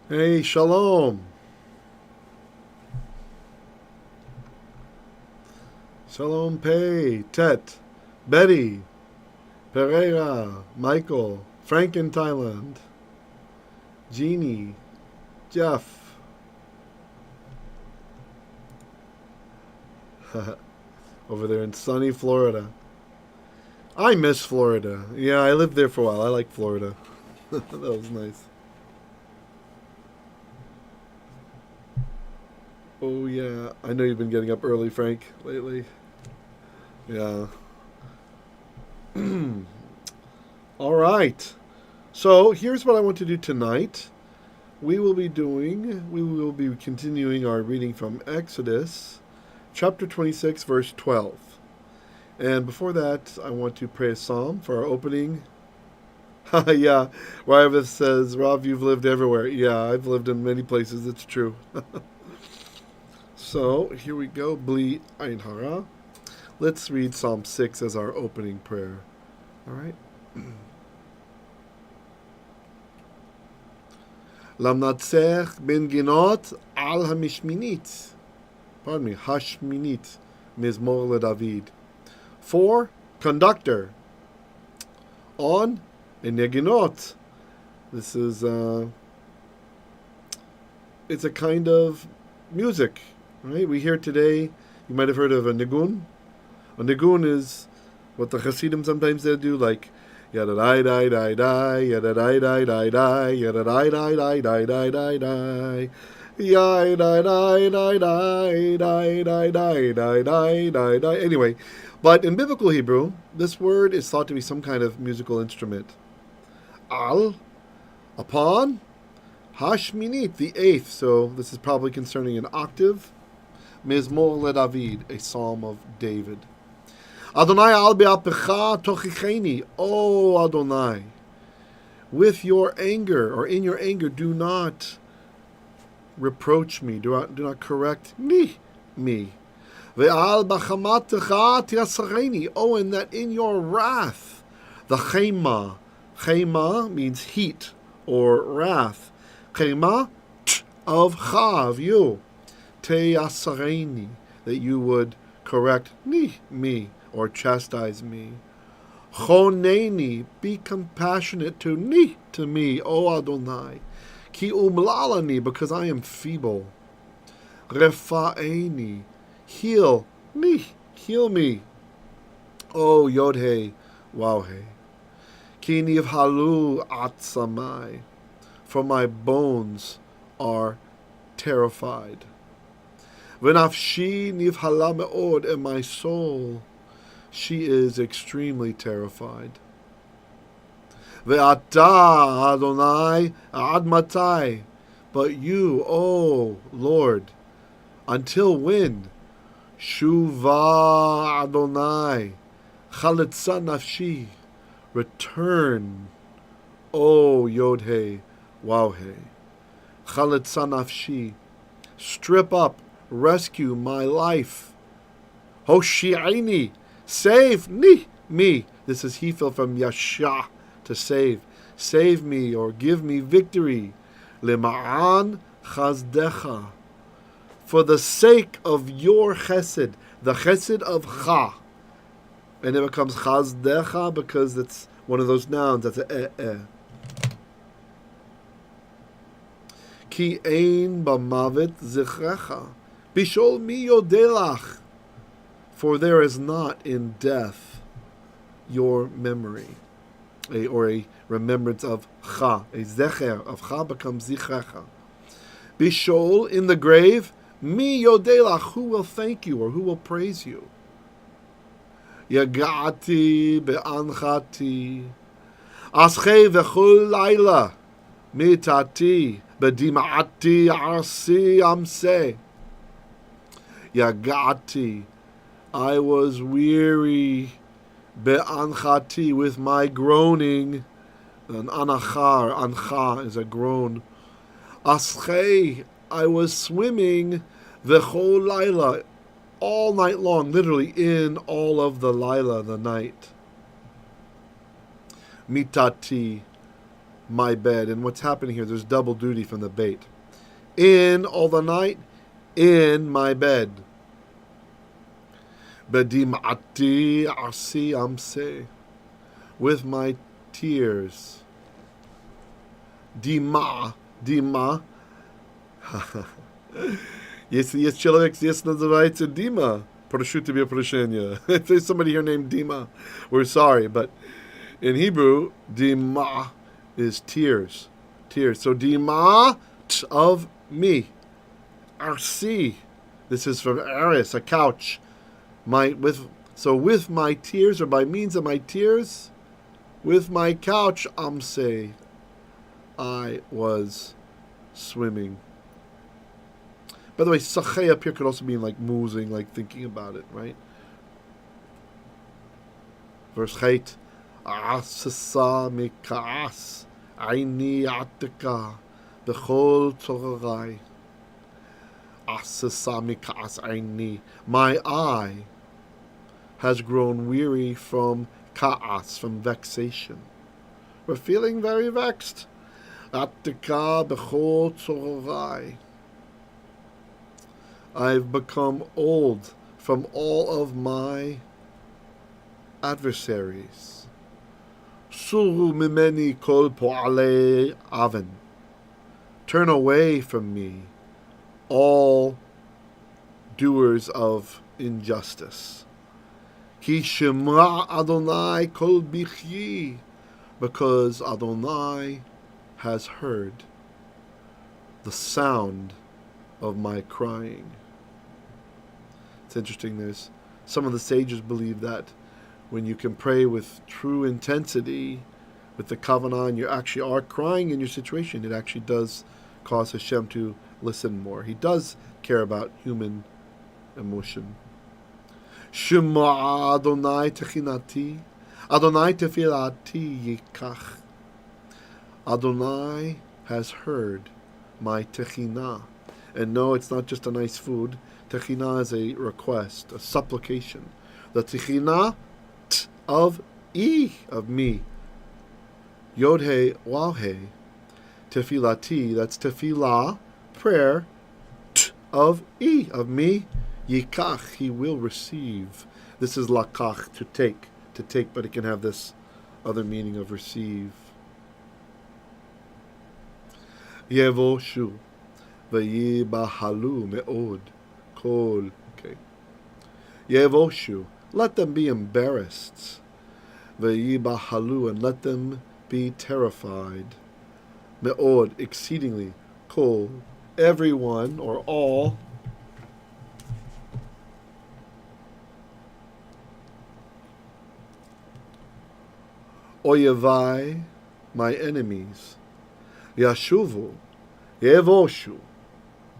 Hey, shalom. Shalom Pei, Tet, Betty, Pereira, Michael, Frank in Thailand, Jeannie, Jeff. Over there in sunny Florida. I miss Florida. Yeah, I lived there for a while. I like Florida. That was nice. Oh, yeah. I know you've been getting up early, Frank, lately. Yeah. All right. So here's what I want to do tonight. We will be continuing our reading from Exodus, chapter 26, verse 12. And before that, I want to pray a psalm for our opening. Yeah, Rav says, Rav, you've lived everywhere. Yeah, I've lived in many places. It's true. So here we go. Bli Ein Hara. Let's read Psalm 6 as our opening prayer. All right. Lamnatzech ben ginot al hamishminit. Pardon me, hashminit. Mizmor leDavid. For conductor. On a neginot. This is it's a kind of music. Right? We hear today, you might have heard of a nigun. A nigun is what the Hasidim sometimes they do, like yada dai dai dai dai, yada dai dai dai dai, yada dai dai dai dai dai dai dai, yada dai dai dai dai dai dai dai dai dai dai. Anyway, but in biblical Hebrew, this word is thought to be some kind of musical instrument. Al, upon, hashminit, the eighth. So this is probably concerning an octave. Mizmor leDavid, a psalm of David. Adonai al be'apecha tochicheni. Oh Adonai, with your anger, or in your anger, do not reproach me, do not correct me. Ve'al b'chamatecha tiasareni. Oh, and that in your wrath, the chema means heat or wrath. Chema of cha, of you. Teyasareni, that you would correct me, or chastise me. Choneni, be compassionate to me, O Adonai. Ki umlalani, because I am feeble. Refaeni, heal me. O Yodhe, Wawhe. Ki nivhalu atsamai, for my bones are terrified. V'nafshi nivhala me'od, and my soul, she is extremely terrified. Ve'ata Adonai ad matai, but you, O Lord, until when? Shuva Adonai, chalitza nafshi, return, O Yodhe, Wawhe. Chalitza nafshi, strip up, rescue my life. Hoshi'ini, save me. This is Hefil from Yasha, to save. Save me, or give me victory. Lema'an chazdecha, for the sake of your chesed, the chesed of cha. And it becomes chazdecha because it's one of those nouns that's a. Ki ein b'mavet zichrecha. Bishol mi yodelach, for there is not in death your memory, or a remembrance of cha. A zecher of cha becomes zichrecha. Bishol, in the grave, mi yodelach, who will thank you, or who will praise you? Yagati be'anchati, aschei v'chol laila, mitati, bedima'ati arsi amse. Yagati, I was weary, be'anchati, with my groaning. An ancha is a groan. Aschei, I was swimming, v'chol laila, all night long, literally in all of the laila, the night. Mitati, my bed. And what's happening here, there's double duty from the bait. In all the night, in my bed. Bedim'ati asi amse. With my tears. Dima. Есть человек здесь называется Дима. Прошу тебя прощения. If there's somebody here named Dima, we're sorry, but in Hebrew, Dima is tears. Tears. So Dima of me. Arsi. This is from Aris, a couch. With my tears, or by means of my tears, with my couch, Amse, I was swimming. By the way, sachei up here could also mean like musing, like thinking about it, right? Verse 8. Asasa mikaas aini atika bechol torarai. Asasa mikaas aini. My eye has grown weary from kaas, from vexation. We're feeling very vexed. Atika bechol torarai. I've become old from all of my adversaries. Suru mimeni kol po'alei aven. Turn away from me, all doers of injustice. Ki shema Adonai kol bichyi. Because Adonai has heard the sound of my crying. It's interesting, there's some of the sages believe that when you can pray with true intensity, with the kavanah, and you actually are crying in your situation, it actually does cause Hashem to listen more. He does care about human emotion. Shema Adonai techinati, Adonai tefilati yikach. Adonai has heard my techinah. And no, it's not just a nice food. Techinah is a request, a supplication. The techinah of me. Yod he, waw he. Tefilati, that's tefillah, prayer, of me. Yikach, he will receive. This is lakach, to take, but it can have this other meaning of receive. Yevoshu. Vayibahalu me'od. Kol. Okay. Yevoshu. Let them be embarrassed. Vayibahalu. And let them be terrified. Me'od. Exceedingly. Kol. Everyone or all. Oyevai. My enemies. Yashuvu. Yevoshu.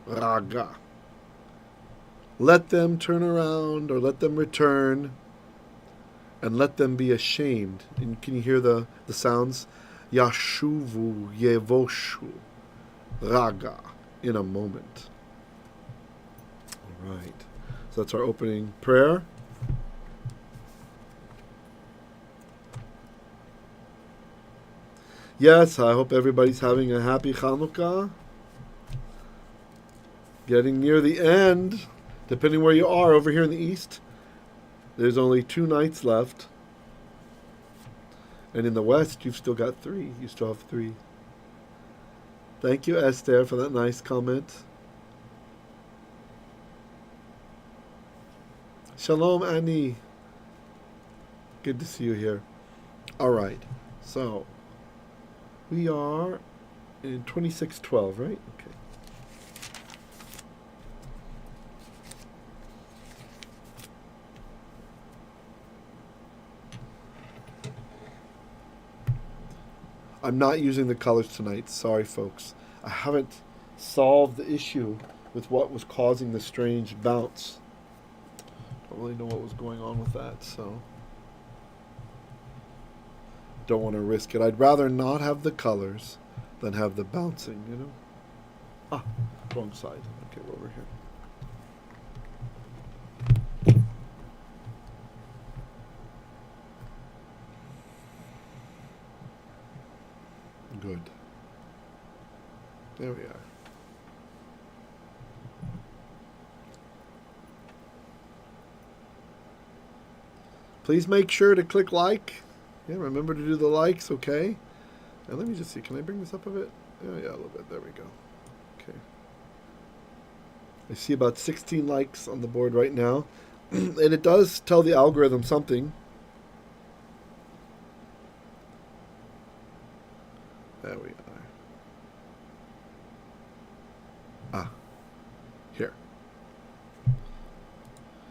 Raga. Let them turn around, or let them return, and let them be ashamed. And can you hear the sounds? Yashuvu, Yevoshu, Raga, in a moment. All right. So that's our opening prayer. Yes, I hope everybody's having a happy Chanukah. Getting near the end, depending where you are. Over here in the east, there's only 2 nights left. And in the west, you've still got 3. You still have 3. Thank you, Esther, for that nice comment. Shalom, Annie. Good to see you here. All right. So, we are in 26:12, right? Okay. I'm not using the colors tonight. Sorry, folks. I haven't solved the issue with what was causing the strange bounce. Don't really know what was going on with that, so don't want to risk it. I'd rather not have the colors than have the bouncing, you know? Ah, wrong side. Okay, we're over here. Good. There we are. Please make sure to click like. Yeah, remember to do the likes, okay? And let me just see. Can I bring this up a bit? Oh, yeah, a little bit. There we go. Okay. I see about 16 likes on the board right now. And it does tell the algorithm something. There we are. Ah. Here.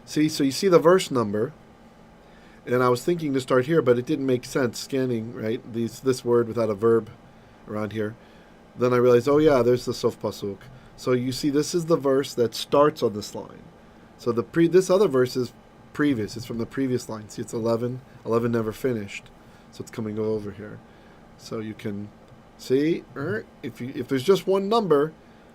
See, so you see the verse number. And I was thinking to start here, but it didn't make sense scanning, right? This word without a verb around here. Then I realized, oh yeah, there's the sof pasuk. So you see, this is the verse that starts on this line. So this other verse is previous. It's from the previous line. See, it's 11. 11 never finished. So it's coming over here. So you can see, if there's just one number,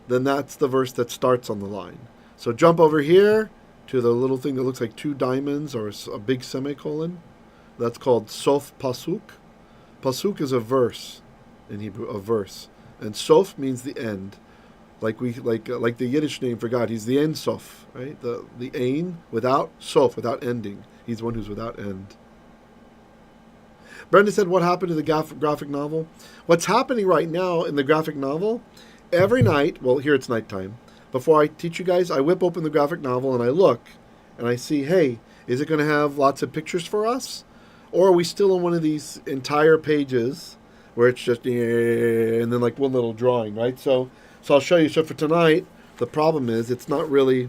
then that's the verse that starts on the line. So jump over here to the little thing that looks like two diamonds or a big semicolon. That's called sof pasuk. Pasuk is a verse in Hebrew, a verse, and sof means the end. Like the Yiddish name for God, He's the Ein Sof, right? The Ein without sof, without ending. He's one who's without end. Brenda said, "What happened to the graphic novel?" What's happening right now in the graphic novel? Every night, well, here it's nighttime. Before I teach you guys, I whip open the graphic novel and I look and I see, hey, is it going to have lots of pictures for us? Or are we still on one of these entire pages where it's just, and then like one little drawing, right? So I'll show you. So for tonight, the problem is it's not really,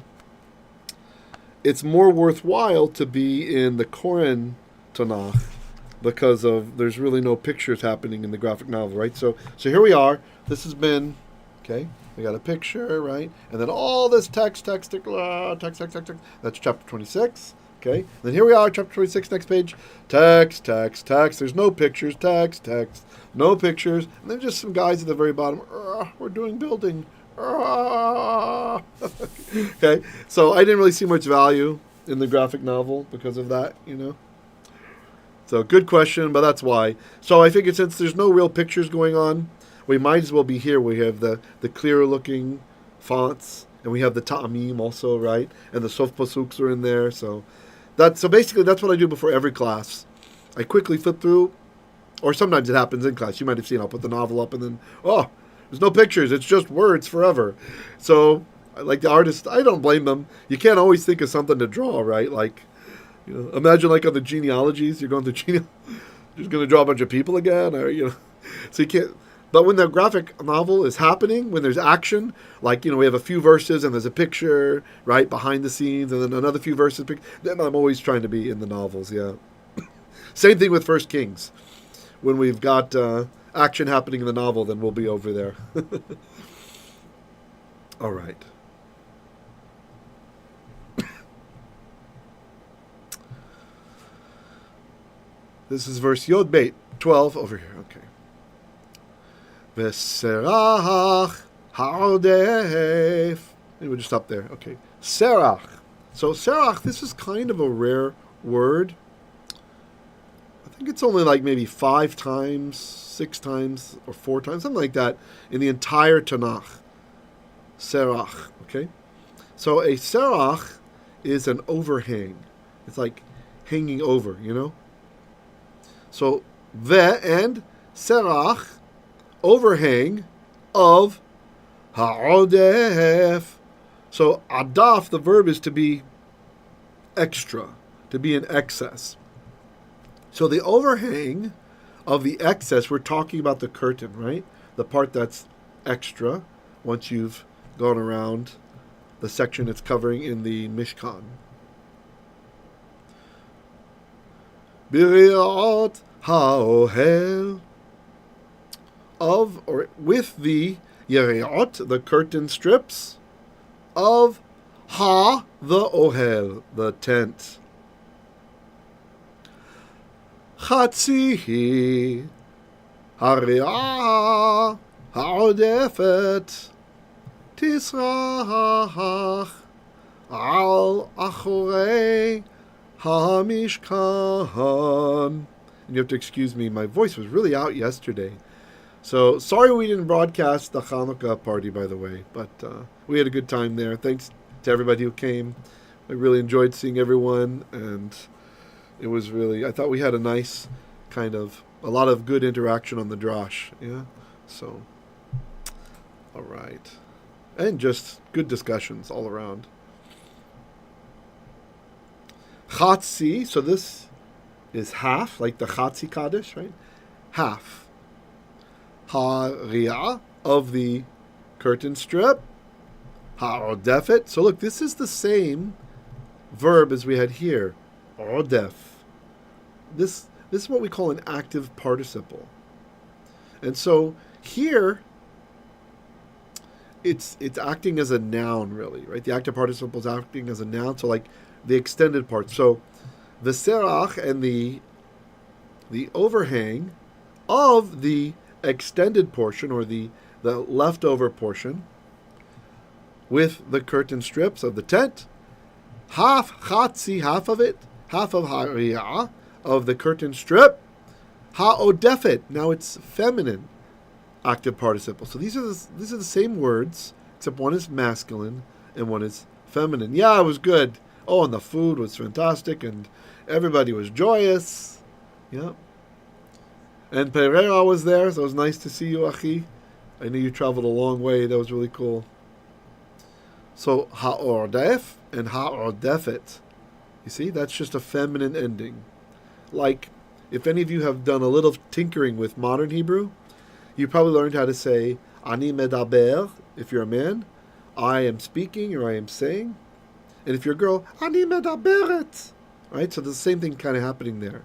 it's more worthwhile to be in the Koren Tanakh because there's really no pictures happening in the graphic novel, right? So here we are. This has been, okay. We got a picture, right? And then all this text. That's chapter 26. Okay. Then here we are, chapter 26, next page. Text. There's no pictures. Text. No pictures. And then just some guys at the very bottom. We're doing building. Okay. So I didn't really see much value in the graphic novel because of that, So good question, but that's why. So I figured since there's no real pictures going on, we might as well be here. We have the clearer looking fonts, and we have the ta'amim also, right? And the sof pasuks are in there. So basically that's what I do before every class. I quickly flip through, or sometimes it happens in class. You might have seen I'll put the novel up and then, there's no pictures. It's just words forever. So like the artist, I don't blame them. You can't always think of something to draw, right? Like, imagine like on the genealogies, you're going through just going to draw a bunch of people again, or, so you can't. But when the graphic novel is happening, when there's action, like, we have a few verses and there's a picture, right, behind the scenes, and then another few verses, then I'm always trying to be in the novels, yeah. Same thing with First Kings. When we've got action happening in the novel, then we'll be over there. All right. This is verse Yod Beit 12 over here, okay. Vaserach haodephet. Maybe we'll just stop there. Okay. Saruach. So saruach, this is kind of a rare word. I think it's only like maybe 5 times, 6 times, or 4 times, something like that, in the entire Tanakh. Saruach. Okay. So a saruach is an overhang. It's like hanging over, So and saruach, overhang of haodephet. So adaf, the verb is to be extra, to be in excess. So the overhang of the excess, we're talking about the curtain, right? The part that's extra once you've gone around the section it's covering in the Mishkan. Biriot laohel, of or with the yeriot, the curtain strips, of the ohel, the tent. Chatzihi hariah haodephet tisrach al achorei hamishkan. And you have to excuse me, my voice was really out yesterday. So sorry we didn't broadcast the Hanukkah party, by the way, but we had a good time there. Thanks to everybody who came. I really enjoyed seeing everyone, and it was really, I thought we had a nice a lot of good interaction on the drash. Yeah, so all right, and just good discussions all around. Chatzi, so this is half, like the Chatzi Kaddish, right? Half. Ha-ria, of the curtain strip. Ha-odephet. So look, this is the same verb as we had here. Odef. This is what we call an active participle. And so here, it's acting as a noun, really, right? The active participle is acting as a noun, so like the extended part. So vaserach and the overhang of the extended portion, or the leftover portion, with the curtain strips of the tent, half chatzi, half of it, half of ha'riyah, of the curtain strip, haodephet. Now it's feminine active participle. So these are the same words, except one is masculine and one is feminine. Yeah, it was good. Oh, and the food was fantastic, and everybody was joyous. Yeah. And Pereira was there, so it was nice to see you, Achi. I knew you traveled a long way. That was really cool. So, ha'ordef and ha'ordefet. You see, that's just a feminine ending. Like, if any of you have done a little tinkering with modern Hebrew, you probably learned how to say, ani medaber, if you're a man, I am speaking or I am saying. And if you're a girl, ani medaberet. Right? So the same thing kind of happening there.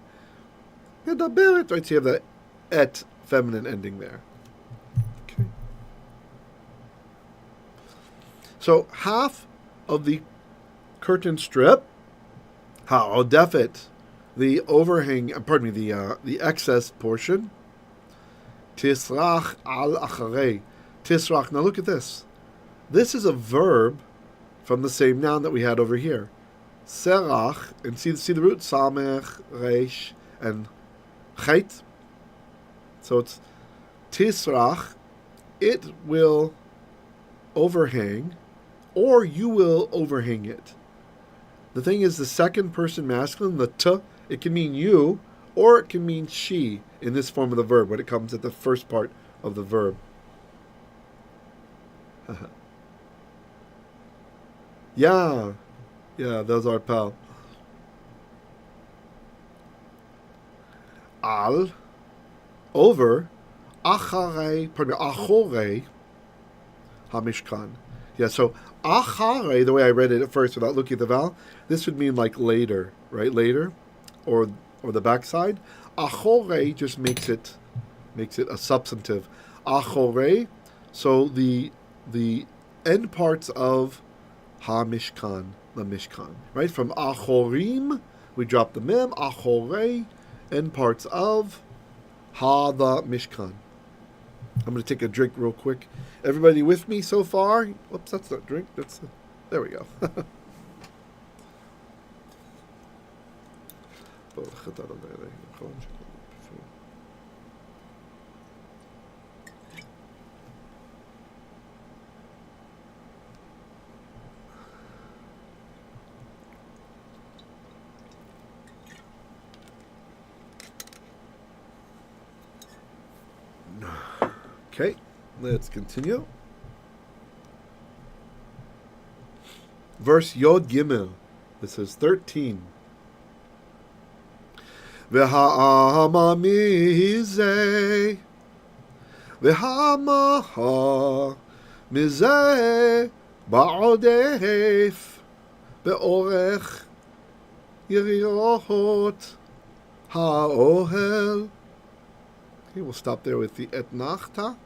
Medaberet, right? So you have the et feminine ending there. Okay. So half of the curtain strip, ha'odefet, the overhang, the excess portion, tisrach al acharei. Tisrach. Now look at this. This is a verb from the same noun that we had over here. Serach, and see the root, samech, reish, and chet. So it's tisrach, it will overhang, or you will overhang it. The thing is, the second person masculine, the t, it can mean you, or it can mean she in this form of the verb when it comes at the first part of the verb. Yeah, those are pal. Al, over, achorei, hamishkan. Yeah, so achare, the way I read it at first without looking at the vowel, this would mean like later, right? Later, or the backside. Achore just makes it a substantive. Achore, so the end parts of ha-mishkan, the mishkan, right? From achorim, we drop the mem. Achore, end parts of ha, the mishkan. I'm going to take a drink real quick. Everybody with me so far? Whoops, that's not drink. There we go. Okay, let's continue. Verse Yod Gimel. This is 13. V'ha'ama mizeh, v'ha'ma mizeh ba'odef, be'orech yeriot haohel. Okay, we'll stop there with the etnachta.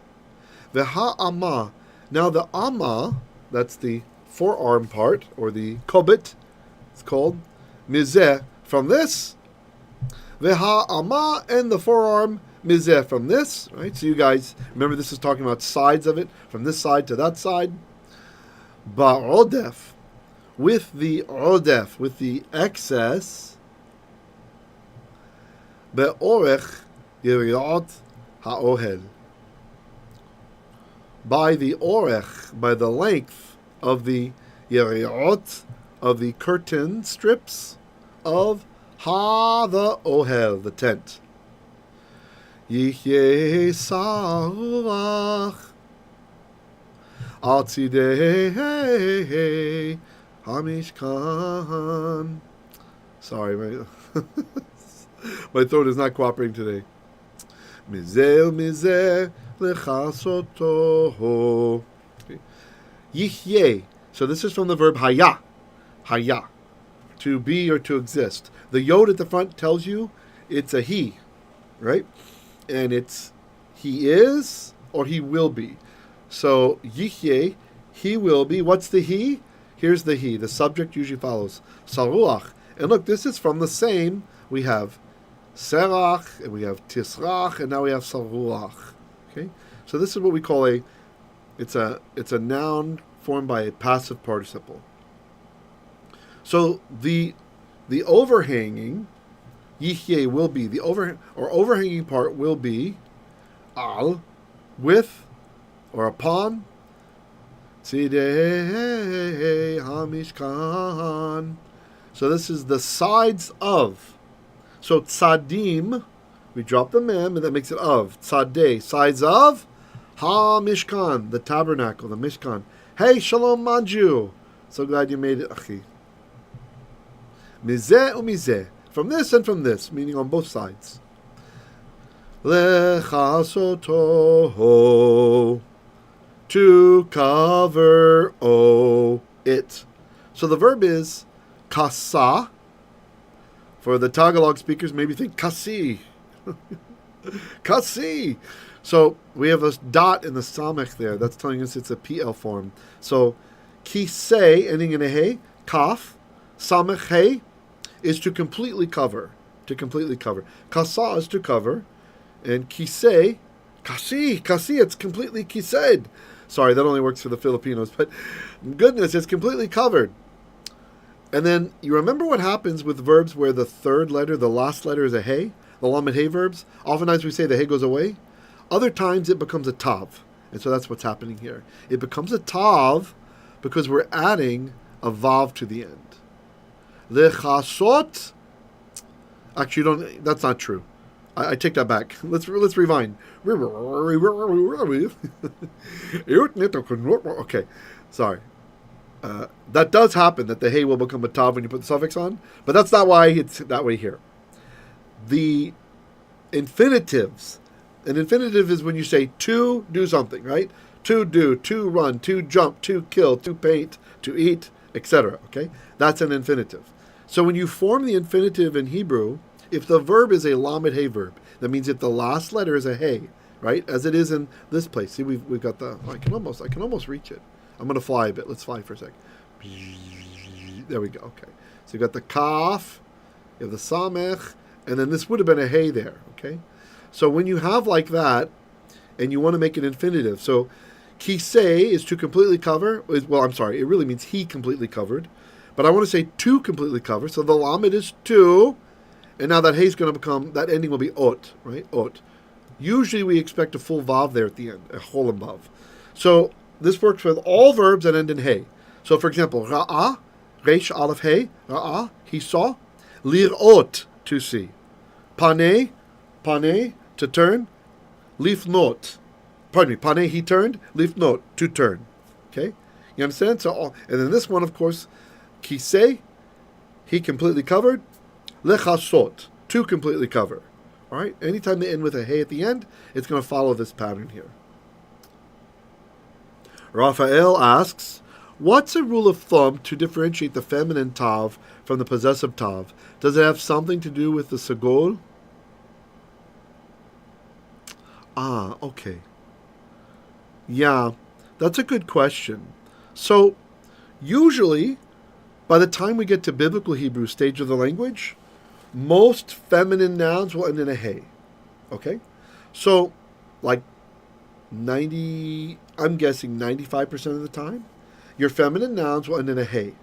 V'ha'ama. Now the ama, that's the forearm part, or the kobit, it's called. Mizeh, from this. V'ha'ama, and the forearm, mizeh, from this. Right? So you guys, remember this is talking about sides of it, from this side to that side. Ba'odef, with the odef, with the excess. Be'orech yeriot ha'ohel. by the orech, by the length of the yeriot, of the curtain strips of the ohel, the tent. Yihye saruach al tzidei hamishkan. Sorry, my throat is not cooperating today. Mikseh lekassoto. Yihye. So this is from the verb haya. Haya. To be or to exist. The yod at the front tells you it's a he, right? And it's he is or he will be. So yihye, he will be. What's the he? Here's the he. The subject usually follows saruach. And look, this is from the same. We have vaserach, and we have tisrach, and now we have saruach. Okay, so this is what we call it's a noun formed by a passive participle. So the overhanging yihye will be the overhanging part will be al, with or upon tzidei hamishkan. So this is the sides of. So tzadim, we drop the mem, and that makes it of. Tzadeh, sides of ha-mishkan, the tabernacle, the mishkan. Hey, shalom manju. So glad you made it, achi. Mizeh umizeh. From this and from this, meaning on both sides. Lekassoto, to cover, it. So the verb is kasa. For the Tagalog speakers, maybe think kasi. Kasi. So we have a dot in the samech there. That's telling us it's a Piel form. So kiseh, ending in a hey, kaf, samech hey, is to completely cover. To completely cover. Kasa is to cover. And kiseh, kasi, it's completely kised. Sorry, that only works for the Filipinos. But goodness, it's completely covered. And then you remember what happens with verbs where the third letter, the last letter is a hey? The lamed hey verbs? Oftentimes we say the hey goes away. Other times it becomes a tav. And so that's what's happening here. It becomes a tav because we're adding a vav to the end. Lekassot. Actually, that's not true. I take that back. Let's rewind. Okay, sorry. That does happen, that the hey will become a tav when you put the suffix on, but that's not why it's that way here. The infinitives, an infinitive is when you say to do something, right? To do, to run, to jump, to kill, to paint, to eat, etc. Okay? That's an infinitive. So when you form the infinitive in Hebrew, if the verb is a lamed hey verb, that means if the last letter is a hey, right? As it is in this place. See, we've got the, I can almost reach it. I'm going to fly a bit. Let's fly for a sec. There we go. Okay. So you got the kaf, you have the samech, and then this would have been a hey there. Okay. So when you have like that, and you want to make an infinitive, so kiseh is to completely cover. Well, I'm sorry. It really means he completely covered. But I want to say to completely cover. So the lamed is to, and now that hey is going to become, that ending will be ot, right? Ot. Usually we expect a full vav there at the end, a cholam vav. So this works with all verbs that end in hey. So, for example, ra'ah, resh aleph hey, ra'ah, he saw. Lir'ot, to see. Paneh, to turn. Lifnot, paneh, he turned. Lifnot, to turn. Okay? You understand? So, and then this one, of course, kiseh, he completely covered. Lekassot, to completely cover. All right? Anytime they end with a hey at the end, it's going to follow this pattern here. Raphael asks, what's a rule of thumb to differentiate the feminine tav from the possessive tav? Does it have something to do with the sagol? Ah, okay. Yeah, that's a good question. So, usually, by the time we get to biblical Hebrew stage of the language, most feminine nouns will end in a hey. Okay? So, like, I'm guessing 95% of the time, your feminine nouns will end in a hey.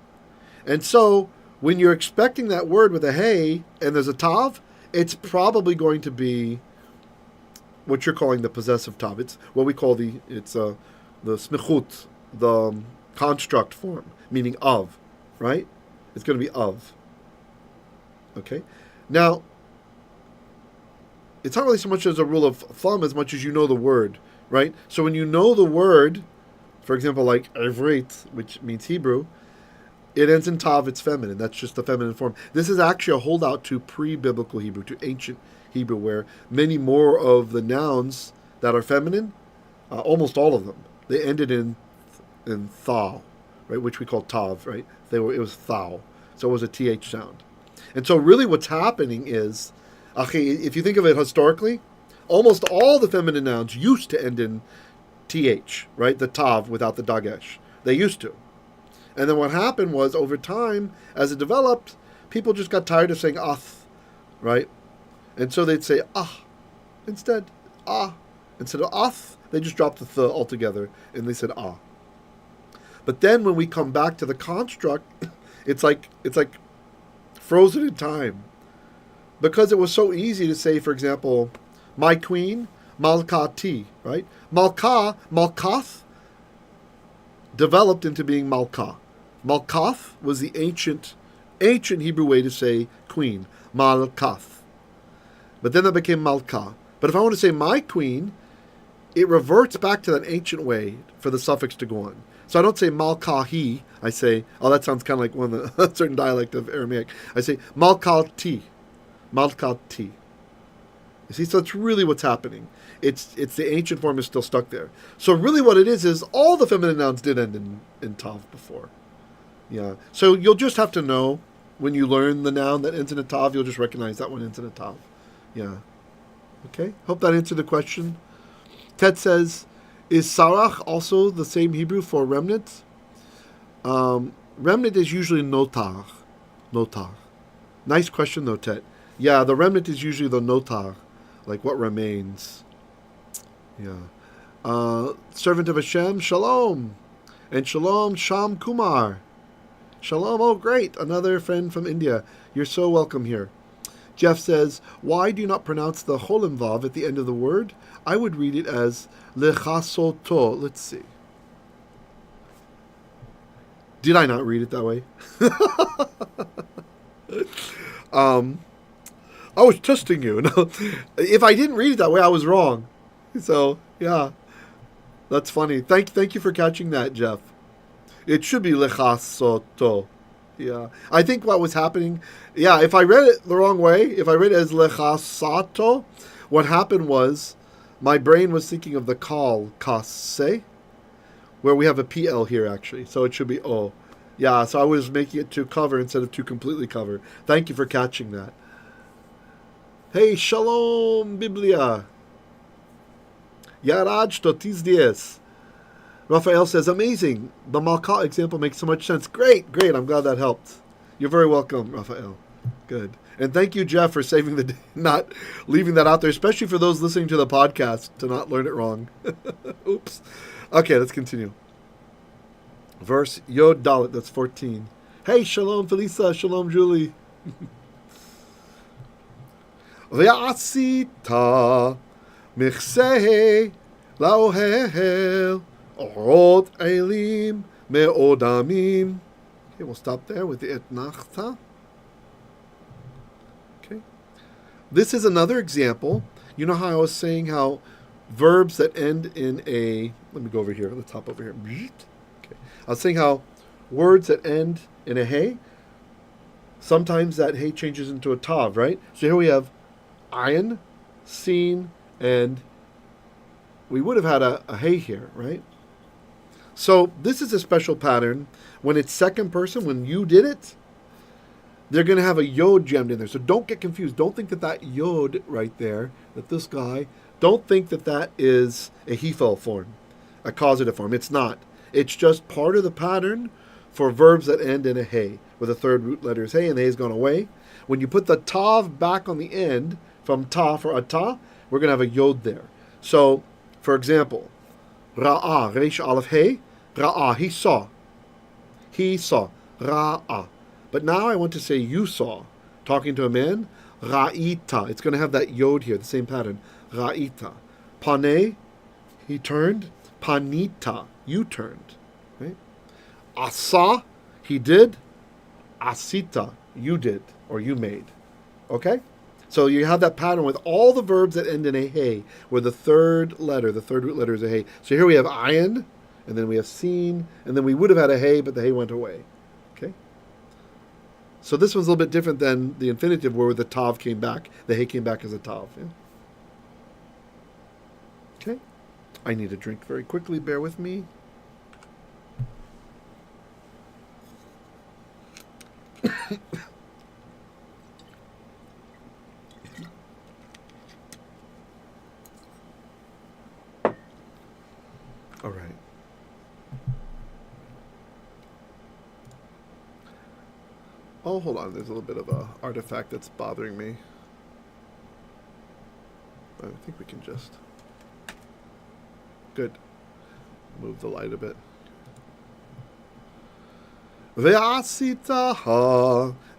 And so, when you're expecting that word with a hey, and there's a tav, it's probably going to be what you're calling the possessive tav. It's what we call it's the smichut, the construct form, meaning of, right? It's going to be of. Okay? Now, it's not really so much as a rule of thumb as much as you know the word, right? So when you know the word, for example, like Ivrit, which means Hebrew, it ends in tav, it's feminine. That's just the feminine form. This is actually a holdout to pre-biblical Hebrew, to ancient Hebrew, where many more of the nouns that are feminine, almost all of them, they ended in thal, right, which we call tav, right? It was thal, so it was a th sound. And so really what's happening is, if you think of it historically, almost all the feminine nouns used to end in th, right? The tav without the dagesh. They used to. And then what happened was, over time, as it developed, people just got tired of saying ath, right? And so they'd say instead. Instead of ath, they just dropped the th altogether, and they said ah. But then when we come back to the construct, it's like frozen in time. Because it was so easy to say, for example, my queen, malkati, right? Malkath, developed into being malkah. Malkath was the ancient Hebrew way to say queen, malkath. But then that became malkah. But if I want to say my queen, it reverts back to that ancient way for the suffix to go on. So I don't say malkahi. I say, that sounds kind of like one of a certain dialect of Aramaic. I say malkati. Malkati. You see, so it's really what's happening. It's the ancient form is still stuck there. So really what it is all the feminine nouns did end in tav before. Yeah. So you'll just have to know when you learn the noun that ends in a tav, you'll just recognize that one ends in a tav. Yeah. Okay. Hope that answered the question. Ted says, is saruach also the same Hebrew for remnant? Remnant is usually notar. Notar. Nice question though, Ted. Yeah, the remnant is usually the notar, like what remains. Yeah. Servant of Hashem, shalom. And shalom, Sham Kumar. Shalom, oh great, another friend from India. You're so welcome here. Jeff says, why do you not pronounce the cholim vav at the end of the word? I would read it as lekassoto. Let's see. Did I not read it that way? I was testing you. No, if I didn't read it that way, I was wrong. So, yeah. That's funny. Thank you for catching that, Jeff. It should be lekassoto. Yeah. I think what was happening, if I read it the wrong way, if I read it as lekassoto, what happened was my brain was thinking of the call, kasse, where we have a Piel here, actually. So it should be o. Yeah, so I was making it to cover instead of to completely cover. Thank you for catching that. Hey, shalom, Biblia. Yaraj totis dies. Raphael says, amazing. The Malka example makes so much sense. Great. I'm glad that helped. You're very welcome, Raphael. Good. And thank you, Jeff, for saving the day, not leaving that out there, especially for those listening to the podcast to not learn it wrong. Oops. Okay, let's continue. Verse Yod Dalet, that's 14. Hey, shalom, Felisa. Shalom, Julie. Veasiyta mikseh laohel orot elim meodamim. Okay, we'll stop there with the etnachta. Okay. This is another example. You know how I was saying how verbs that end in a... Let me go over here. Let's hop over here. Okay. I was saying how words that end in a hey, sometimes that hey changes into a tav, right? So here we have ayin, seen, and we would have had a hey here, right? So this is a special pattern. When it's second person, when you did it, they're going to have a yod jammed in there. So don't get confused. Don't think that yod right there, that this guy, don't think that is a hefel form, a causative form. It's not. It's just part of the pattern for verbs that end in a hey, where the third root letter is hey and the hay's gone away. When you put the tav back on the end, from ta for atah, we're going to have a yod there. So, for example, ra'ah, reish aleph hey, ra'ah, he saw. He saw. Ra'ah. But now I want to say you saw. Talking to a man, ra'ita. It's going to have that yod here, the same pattern. Ra'ita. Paneh, he turned. Panita, you turned. Right? Asa, he did. Asita, you did, or you made. Okay? So you have that pattern with all the verbs that end in a hey, where the third root letter is a hey. So here we have ayin, and then we have seen, and then we would have had a hey, but the hey went away. Okay? So this one's a little bit different than the infinitive, where the tav came back. The hey came back as a tav. Yeah? Okay? I need a drink very quickly. Bear with me. All right. Oh, hold on. There's a little bit of a artifact that's bothering me. I think we can just... Good. Move the light a bit. Veasiyta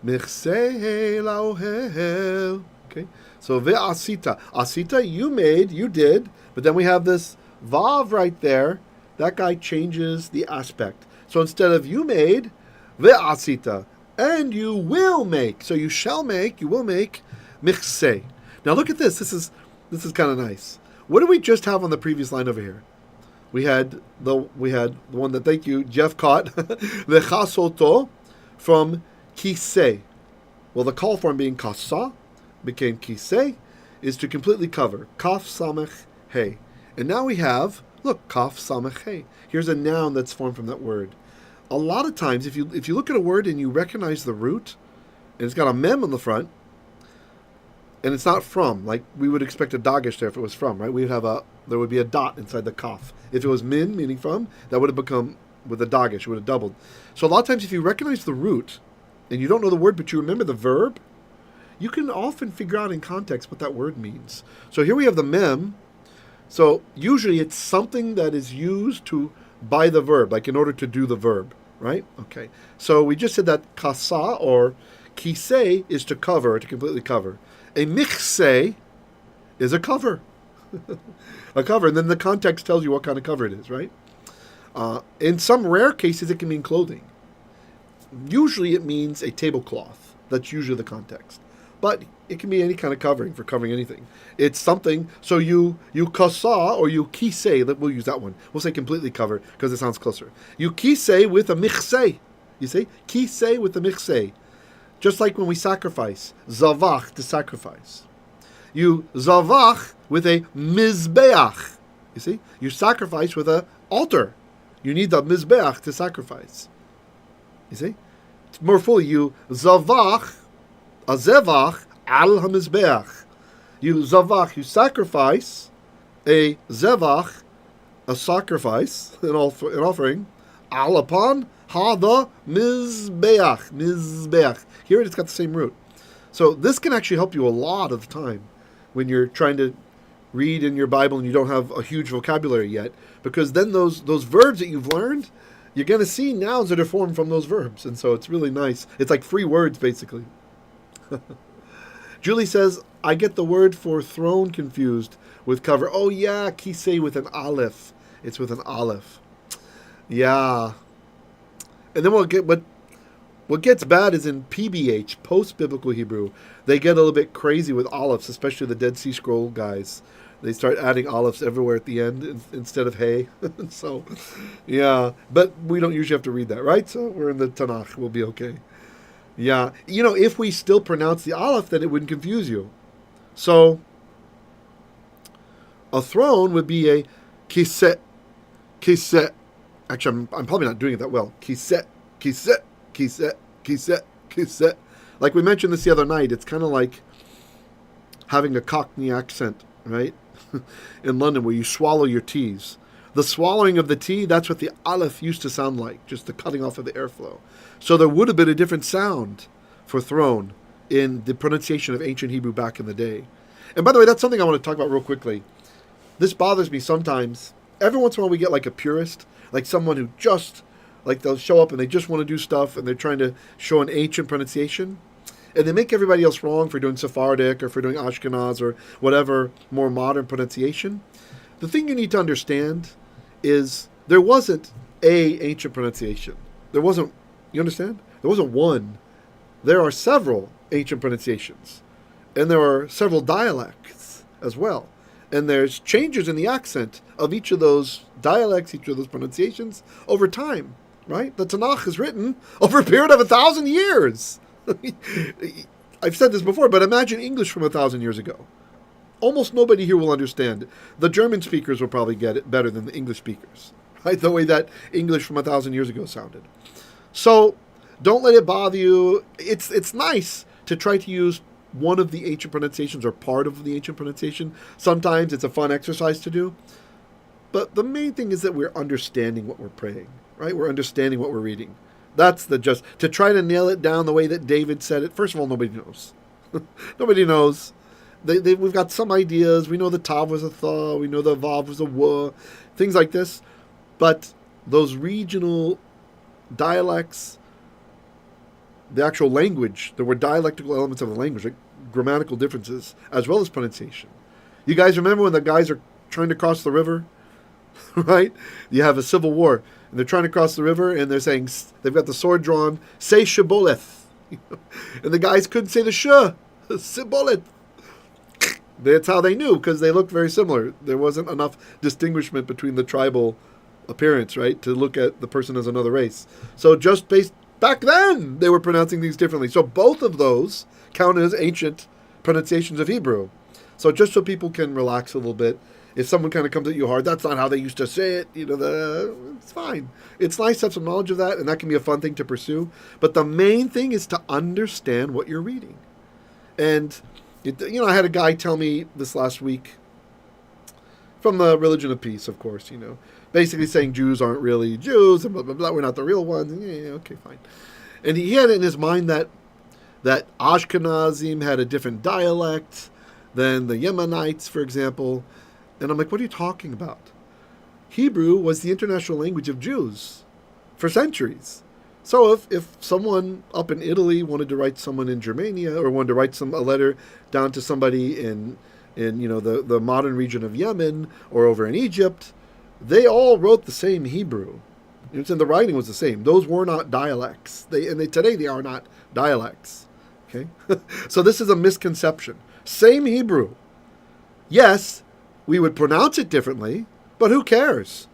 mikseh laohel. Okay. So veasiyta. Asita, you made, you did. But then we have this vav right there. That guy changes the aspect. So instead of you made, veasiyta, and you will make. So you shall make, you will make mikseh. Now look at this. This is kind of nice. What did we just have on the previous line over here? We had the one that, thank you, Jeff caught, lekassoto, from kiseh. Well, the call form being kasa became kiseh, is to completely cover. Kaf samech hey. And now we have, look, kaf samech hey. Here's a noun that's formed from that word. A lot of times, if you look at a word and you recognize the root, and it's got a mem on the front, and it's not from, like we would expect a dagesh there if it was from, right? There would be a dot inside the kaf. If it was min, meaning from, that would have become, with a dagesh, it would have doubled. So a lot of times if you recognize the root, and you don't know the word, but you remember the verb, you can often figure out in context what that word means. So here we have the mem. So usually it's something that is used by the verb, like in order to do the verb, right? Okay. So we just said that kasa, or kiseh, is to cover, to completely cover. A mikseh is a cover. A cover, and then the context tells you what kind of cover it is, right? In some rare cases, it can mean clothing. Usually it means a tablecloth. That's usually the context. But it can be any kind of covering, for covering anything. It's something, so you kasa, or you kiseh, we'll use that one. We'll say completely cover, because it sounds closer. You kiseh with a mikseh. You see? Kiseh with a mikseh. Just like when we sacrifice, zavach, to sacrifice. You zavach with a mizbeach. You see? You sacrifice with an altar. You need the mizbeach to sacrifice. You see? More fully, you zavach, a zevach, al ha-mizbeach. You zavach, you sacrifice a zevach, a sacrifice, an offering, al upon ha the mizbeach. Here it's got the same root. So this can actually help you a lot of the time when you're trying to read in your Bible and you don't have a huge vocabulary yet, because then those verbs that you've learned, you're going to see nouns that are formed from those verbs. And so it's really nice. It's like free words, basically. Julie says, I get the word for throne confused with cover. Oh, yeah, kiseh with an aleph. It's with an aleph. Yeah. And then what gets bad is in PBH, post-biblical Hebrew, they get a little bit crazy with olives, especially the Dead Sea Scroll guys. They start adding olives everywhere at the end instead of hay. So, yeah. But we don't usually have to read that, right? So we're in the Tanakh. We'll be okay. Yeah. You know, if we still pronounce the aleph, then it wouldn't confuse you. So, a throne would be a kiseh. Actually, I'm probably not doing it that well. Kiseh. Like we mentioned this the other night, it's kind of like having a Cockney accent, right? In London, where you swallow your T's. The swallowing of the T, that's what the aleph used to sound like, just the cutting off of the airflow. So there would have been a different sound for throne in the pronunciation of ancient Hebrew back in the day. And by the way, that's something I want to talk about real quickly. This bothers me sometimes. Every once in a while we get like a purist, like someone who just, like they'll show up and they just want to do stuff and they're trying to show an ancient pronunciation. And they make everybody else wrong for doing Sephardic or for doing Ashkenaz or whatever more modern pronunciation. The thing you need to understand is there wasn't a ancient pronunciation. There wasn't, you understand? There wasn't one. There are several ancient pronunciations. And there are several dialects as well. And there's changes in the accent of each of those dialects, each of those pronunciations over time, right? The Tanakh is written over a period of 1,000 years. I've said this before, but imagine English from 1,000 years ago. Almost nobody here will understand. The German speakers will probably get it better than the English speakers, right? The way that English from 1,000 years ago sounded. So don't let it bother you. It's nice to try to use one of the ancient pronunciations or part of the ancient pronunciation. Sometimes it's a fun exercise to do. But the main thing is that we're understanding what we're praying, right? We're understanding what we're reading. That's to try to nail it down the way that David said it. First of all, nobody knows. Nobody knows. We've got some ideas. We know the tav was a tha. We know the vav was a wa. Things like this. But those regional dialects, the actual language, there were dialectical elements of the language, like grammatical differences, as well as pronunciation. You guys remember when the guys are trying to cross the river, right? You have a civil war, and they're trying to cross the river, and they're saying, they've got the sword drawn, say shiboleth. And the guys couldn't say the sh, siboleth. That's how they knew, because they looked very similar. There wasn't enough distinguishment between the tribal appearance, right, to look at the person as another race. So just back then, they were pronouncing things differently. So both of those count as ancient pronunciations of Hebrew. So just so people can relax a little bit, if someone kind of comes at you hard, that's not how they used to say it, it's fine. It's nice to have some knowledge of that, and that can be a fun thing to pursue. But the main thing is to understand what you're reading. And, I had a guy tell me this last week, from the Religion of Peace, of course, basically saying Jews aren't really Jews, and blah, blah, blah, we're not the real ones. Yeah, okay, fine. And he had it in his mind that Ashkenazim had a different dialect than the Yemenites, for example. And I'm like, what are you talking about? Hebrew was the international language of Jews for centuries. So if someone up in Italy wanted to write someone in Germania, or wanted to write a letter down to somebody in the modern region of Yemen or over in Egypt, they all wrote the same Hebrew. And the writing was the same. Those were not dialects. Today they are not dialects. Okay? So this is a misconception. Same Hebrew. Yes, we would pronounce it differently, but who cares?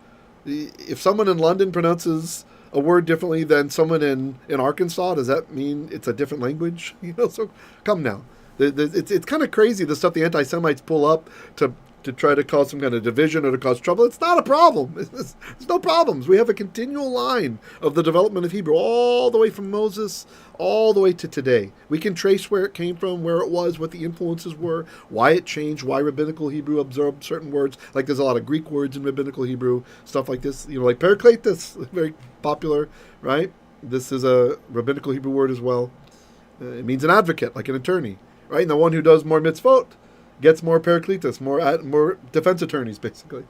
If someone in London pronounces a word differently than someone in Arkansas, does that mean it's a different language? So come now. It's kind of crazy, the stuff the anti-Semites pull up to try to cause some kind of division or to cause trouble. It's not a problem. There's no problems. We have a continual line of the development of Hebrew all the way from Moses all the way to today. We can trace where it came from, where it was, what the influences were, why it changed, why rabbinical Hebrew absorbed certain words. Like there's a lot of Greek words in rabbinical Hebrew, stuff like this. Like parakletos, very popular, right? This is a rabbinical Hebrew word as well. It means an advocate, like an attorney, right? And the one who does more mitzvot gets more parakletos, more defense attorneys, basically.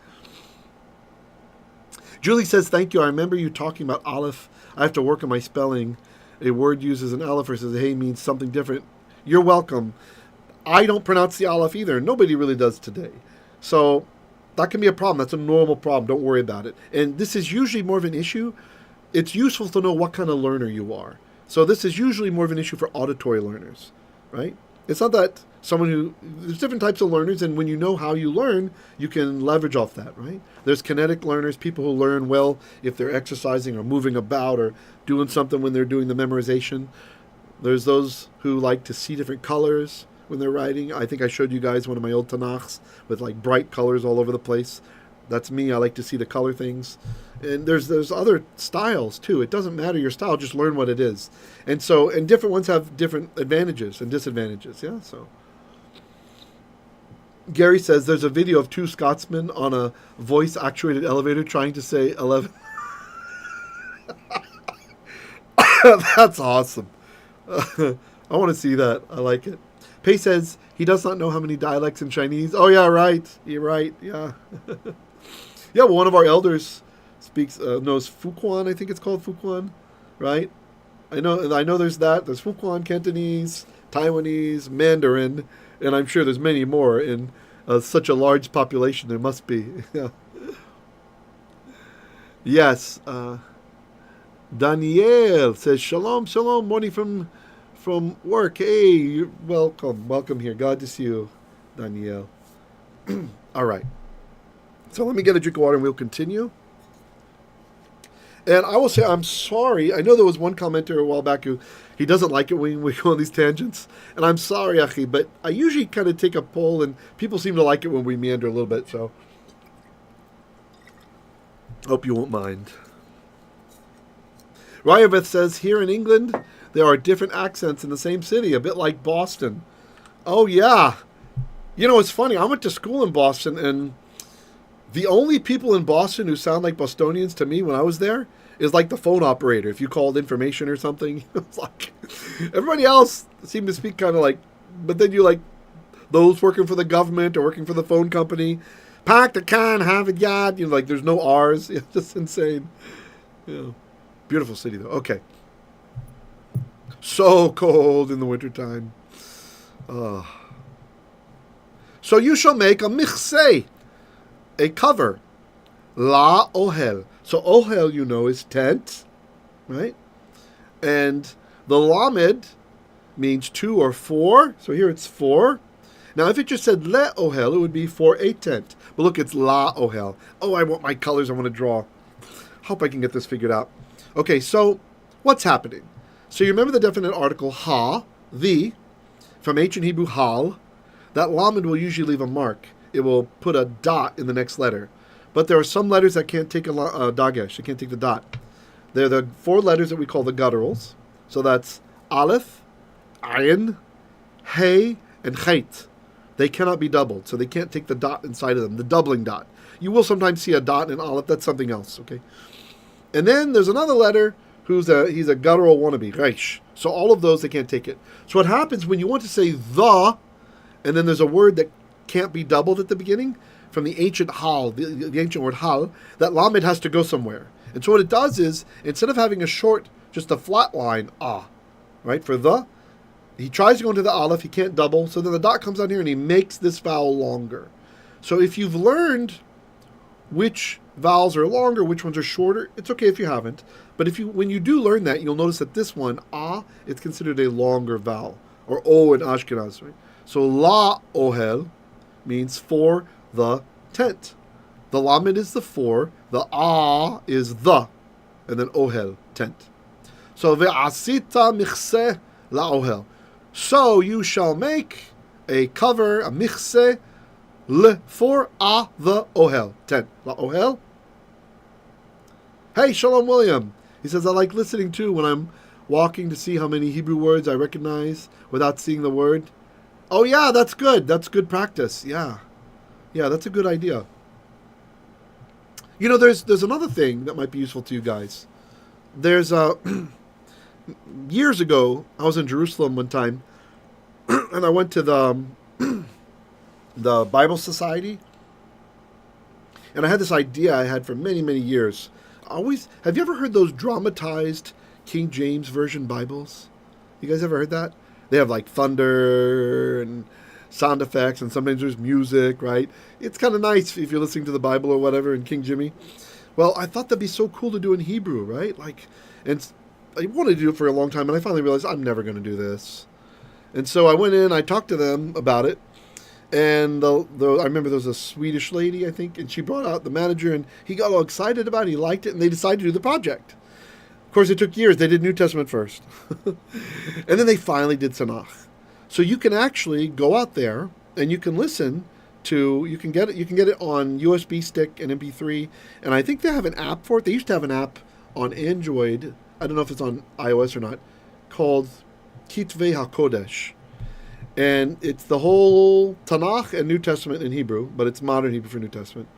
Julie says, thank you. I remember you talking about aleph. I have to work on my spelling. A word uses an aleph versus a hey means something different. You're welcome. I don't pronounce the aleph either. Nobody really does today. So that can be a problem. That's a normal problem. Don't worry about it. And this is usually more of an issue. It's useful to know what kind of learner you are. So this is usually more of an issue for auditory learners, right? It's not that there's different types of learners, and when you know how you learn, you can leverage off that, right? There's kinetic learners, people who learn well if they're exercising or moving about or doing something when they're doing the memorization. There's those who like to see different colors when they're writing. I think I showed you guys one of my old Tanakhs with like bright colors all over the place. That's me. I like to see the color things. And there's other styles too. It doesn't matter your style, just learn what it is. And different ones have different advantages and disadvantages. Yeah, so. Gary says there's a video of two Scotsmen on a voice-actuated elevator trying to say 11. That's awesome. I want to see that. I like it. Pei says he does not know how many dialects in Chinese. Oh, yeah, right. You're right. Yeah. Yeah, well, one of our elders knows Fuquan, I think it's called Fuquan, right? I know there's that. There's Fuquan, Cantonese, Taiwanese, Mandarin, and I'm sure there's many more in such a large population. There must be. Yeah. Yes. Daniel says, Shalom, shalom, morning from work. Hey, you're welcome here. God to see you, Daniel. All right. So let me get a drink of water and we'll continue. And I will say, I'm sorry. I know there was one commenter a while back who he doesn't like it when we go on these tangents. And I'm sorry, Achi, but I usually kind of take a poll, and people seem to like it when we meander a little bit. So hope you won't mind. Ryabeth says, here in England, there are different accents in the same city, a bit like Boston. Oh, yeah. You know, it's funny. I went to school in Boston, and the only people in Boston who sound like Bostonians to me when I was there is like the phone operator. If you called information or something, it's like everybody else seemed to speak kind of like, but then you like those working for the government or working for the phone company. Pack the can, have it yet. You know, like there's no R's. It's just insane. Yeah. Beautiful city though. Okay. So cold in the wintertime. So you shall make a mikseh, a cover. Laohel. So ohel, you know, is tent, right? And the lamed means 2 or 4. So here it's 4. Now, if it just said laohel, it would be for a tent. But look, it's laohel. Oh, I want my colors I want to draw. Hope I can get this figured out. Okay, so what's happening? So you remember the definite article ha, the, from ancient Hebrew hal. That lamed will usually leave a mark. It will put a dot in the next letter. But there are some letters that can't take a dagesh. They can't take the dot. They're the 4 letters that we call the gutturals. So that's aleph, ayin, hey, and chait. They cannot be doubled, so they can't take the dot inside of them, the doubling dot. You will sometimes see a dot in aleph. That's something else, okay? And then there's another letter he's a guttural wannabe, reish. So all of those, they can't take it. So what happens when you want to say the, and then there's a word that can't be doubled at the beginning, from the ancient hal, the ancient word hal, that lamed has to go somewhere. And so what it does is, instead of having a short, just a flat line, right, for the, he tries to go into the aleph, he can't double, so then the dot comes down here and he makes this vowel longer. So if you've learned which vowels are longer, which ones are shorter, it's okay if you haven't. But when you do learn that, you'll notice that this one, it's considered a longer vowel, or o in Ashkenaz, right? So la ohel means for the tent. The lamed is the 4, the is the, and then ohel, tent. So veasiyta mikseh laohel. So you shall make a cover, a mikseh, for the ohel, tent. Laohel. Hey, Shalom William. He says, I like listening too when I'm walking to see how many Hebrew words I recognize without seeing the word. Oh yeah, that's good. That's good practice. Yeah. Yeah, that's a good idea. You know, there's another thing that might be useful to you guys. There's years ago, I was in Jerusalem one time, and I went to the Bible Society, and I had this idea I had for many, many years. Have you ever heard those dramatized King James Version Bibles? You guys ever heard that? They have like thunder and sound effects, and sometimes there's music, right? It's kind of nice if you're listening to the Bible or whatever in King Jimmy. Well, I thought that'd be so cool to do in Hebrew, right? And I wanted to do it for a long time, and I finally realized I'm never going to do this. And so I went in, I talked to them about it, and I remember there was a Swedish lady, I think, and she brought out the manager, and he got all excited about it, he liked it, and they decided to do the project. Of course, it took years. They did New Testament first. And then they finally did Tanakh. So you can actually go out there and you can listen to, you can get it on USB stick and MP3. And I think they have an app for it. They used to have an app on Android. I don't know if it's on iOS or not, called Kitvei HaKodesh. And it's the whole Tanakh and New Testament in Hebrew, but it's modern Hebrew for New Testament.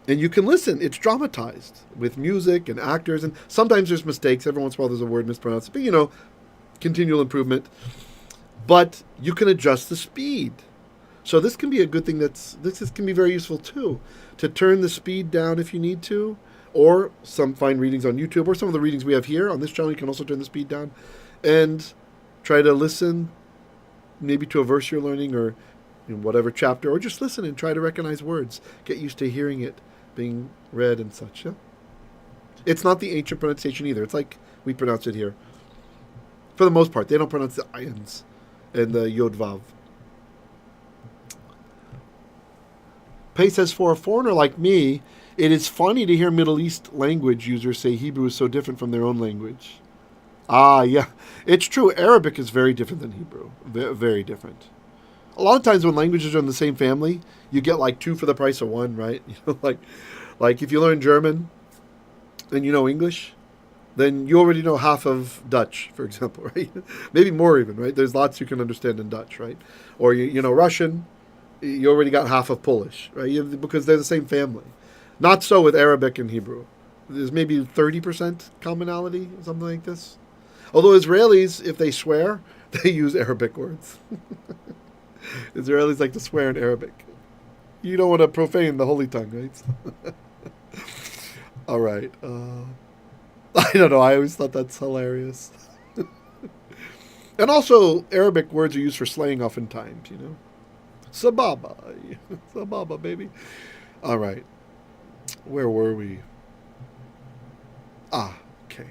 And you can listen. It's dramatized with music and actors. And sometimes there's mistakes. Every once in a while there's a word mispronounced. But, continual improvement. But you can adjust the speed. So this can be a good thing. This can be very useful too. To turn the speed down if you need to. Or some fine readings on YouTube. Or some of the readings we have here on this channel. You can also turn the speed down. And try to listen maybe to a verse you're learning or in whatever chapter. Or just listen and try to recognize words. Get used to hearing it being read and such. Yeah? It's not the ancient pronunciation either. It's like we pronounce it here. For the most part, they don't pronounce the ayans and the yod vav. Pei says, for a foreigner like me, it is funny to hear Middle East language users say Hebrew is so different from their own language. Ah, yeah. It's true. Arabic is very different than Hebrew. Very different. A lot of times when languages are in the same family, you get like two for the price of one, right? Like if you learn German and you know English, then you already know half of Dutch, for example, right? Maybe more even, right? There's lots you can understand in Dutch, right? Or you know Russian, you already got half of Polish, right? Because they're the same family. Not so with Arabic and Hebrew. There's maybe 30% commonality, something like this. Although Israelis, if they swear, they use Arabic words. Israelis like to swear in Arabic. You don't want to profane the holy tongue, right? All right. I don't know. I always thought that's hilarious. And also, Arabic words are used for slang oftentimes, you know. Sababa. Sababa, baby. All right. Where were we? Okay.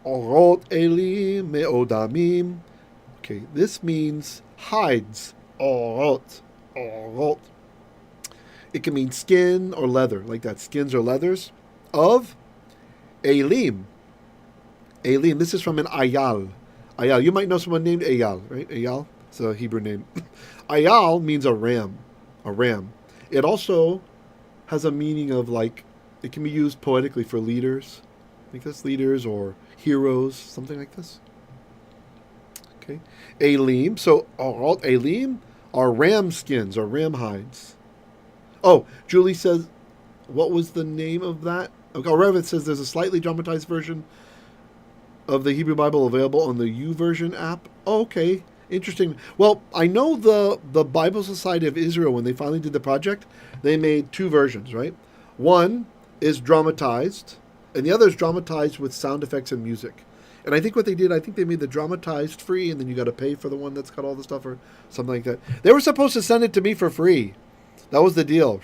Orot eli meodamim. Okay, this means hides. Orot. Orot. It can mean skin or leather, like that. Skins or leathers of elim. Elim. This is from an ayal. Ayal. You might know someone named Ayal, right? Ayal. It's a Hebrew name. Ayal means a ram. A ram. It also has a meaning of like, it can be used poetically for leaders, like this, leaders or heroes, something like this. Okay. Elim. So, orot elim are ram skins or ram hides. Oh, Julie says, what was the name of that? Okay, Revit says there's a slightly dramatized version of the Hebrew Bible available on the YouVersion app. Oh, okay. Interesting. Well, I know the Bible Society of Israel, when they finally did the project, they made two versions, right? One is dramatized, and the other is dramatized with sound effects and music. And I think what they did, I think they made the dramatized free, and then you got to pay for the one that's got all the stuff or something like that. They were supposed to send it to me for free. That was the deal.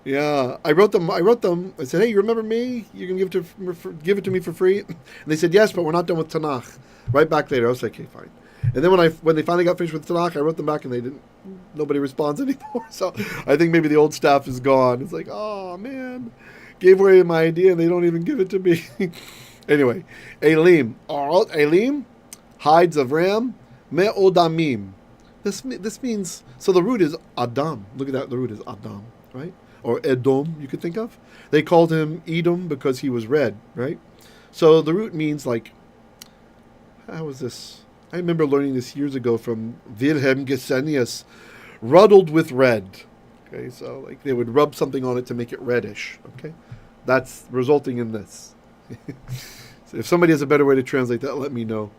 Yeah, I wrote them. I said, "Hey, you remember me? You can give it to me for free." And they said, "Yes, but we're not done with Tanakh." Right back later, I was like, "Okay, fine." And then when they finally got finished with Tanakh, I wrote them back, and they didn't. Nobody responds anymore. So I think maybe the old staff is gone. It's like, oh man, gave away my idea, and they don't even give it to me. Anyway, elim, elim, hides of ram, me'odamim. This means, so the root is Adam. Look at that, the root is Adam, right? Or Edom, you could think of. They called him Edom because he was red, right? So the root means like, how was this? I remember learning this years ago from Wilhelm Gesenius, ruddled with red. Okay, so like they would rub something on it to make it reddish, okay? That's resulting in this. So if somebody has a better way to translate that, let me know.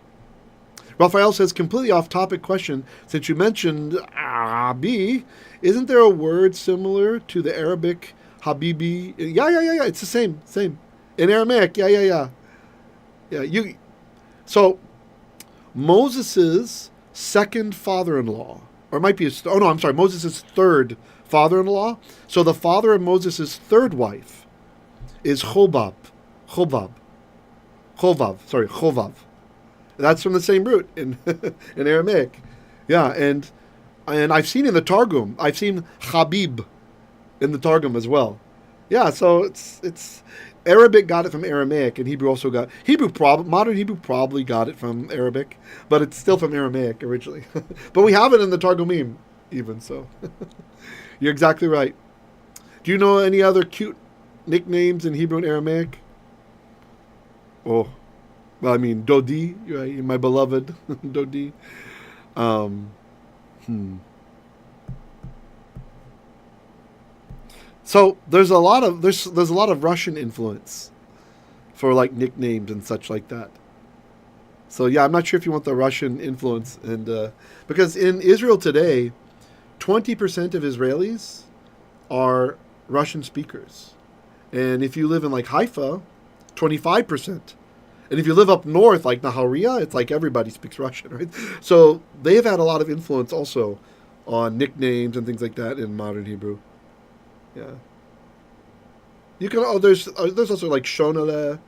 Raphael says, completely off-topic question. Since you mentioned Abi, isn't there a word similar to the Arabic Habibi? Yeah. It's the same. In Aramaic, yeah. So, Moses' second father-in-law, or it might be Moses' third father-in-law. So the father of Moses' third wife is Chovav. That's from the same root in in Aramaic. Yeah, and I've seen in the Targum, I've seen Habib in the Targum as well. Yeah, so it's Arabic got it from Aramaic, and Hebrew also got modern Hebrew probably got it from Arabic, but it's still from Aramaic originally. But we have it in the Targumim even, so you're exactly right. Do you know any other cute nicknames in Hebrew and Aramaic? Oh. Well, I mean, Dodi, right? My beloved Dodi. So there's a lot of Russian influence for like nicknames and such like that. So yeah, I'm not sure if you want the Russian influence, and because in Israel today, 20% of Israelis are Russian speakers, and if you live in like Haifa, 25%. And if you live up north, like Nahariya, it's like everybody speaks Russian, right? So they've had a lot of influence also on nicknames and things like that in modern Hebrew. Yeah. You can. There's also like shonele.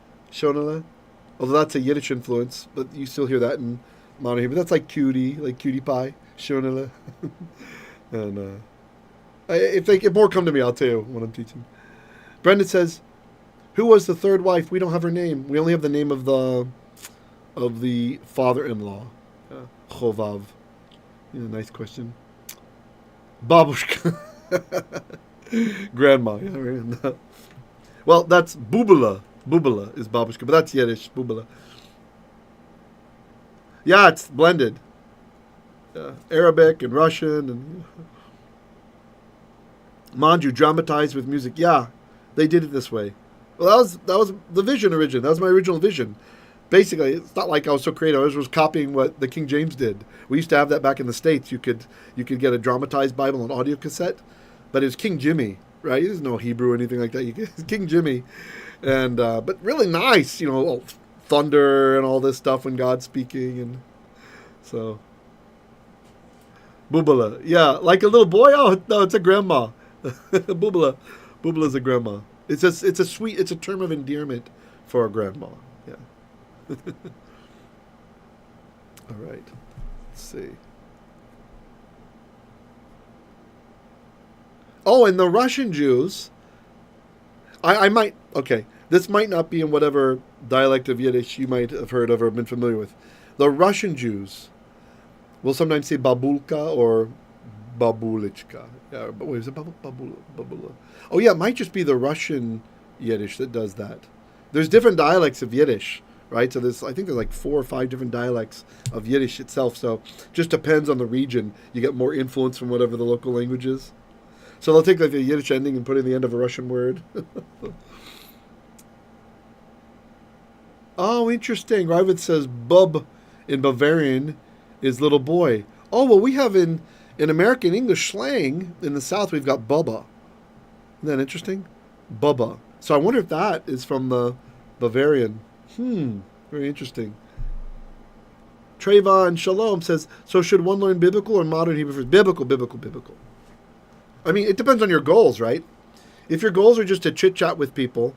Although that's a Yiddish influence, but you still hear that in modern Hebrew. That's like cutie pie, shonele. And if more come to me, I'll tell you when I'm teaching. Brendan says, "Who was the third wife? We don't have her name. We only have the name of the father-in-law, Chovav." Nice question. Babushka, grandma. Yeah, well, that's bubala. Bubala is babushka, but that's Yiddish. Bubala. Yeah, it's blended. Arabic and Russian and Manju dramatized with music. Yeah, they did it this way. Well, that was the vision originally. That was my original vision. Basically, it's not like I was so creative. I was copying what the King James did. We used to have that back in the States. You could get a dramatized Bible on audio cassette, but it was King Jimmy, right? There's no Hebrew or anything like that. It's King Jimmy, and but really nice, thunder and all this stuff when God's speaking, and so Bubala, yeah, like a little boy. Oh no, it's a grandma. Bubala's a grandma. It's a term of endearment for a grandma. Yeah. All right. Let's see. Oh, and the Russian Jews. I might. Okay, this might not be in whatever dialect of Yiddish you might have heard of or been familiar with. The Russian Jews will sometimes say babulka or babulichka. Yeah, but wait, is it babula? Oh yeah, it might just be the Russian Yiddish that does that. There's different dialects of Yiddish, right? So I think there's like 4 or 5 different dialects of Yiddish itself. So just depends on the region. You get more influence from whatever the local language is. So they'll take like the Yiddish ending and put it in the end of a Russian word. Oh, interesting. Ravid says bub in Bavarian is little boy. Oh, well, we have in American English slang in the South, we've got bubba. Isn't that interesting? Bubba. So I wonder if that is from the Bavarian. Very interesting. Trayvon Shalom says, so should one learn biblical or modern Hebrew first? Biblical. I mean, it depends on your goals, right? If your goals are just to chit-chat with people,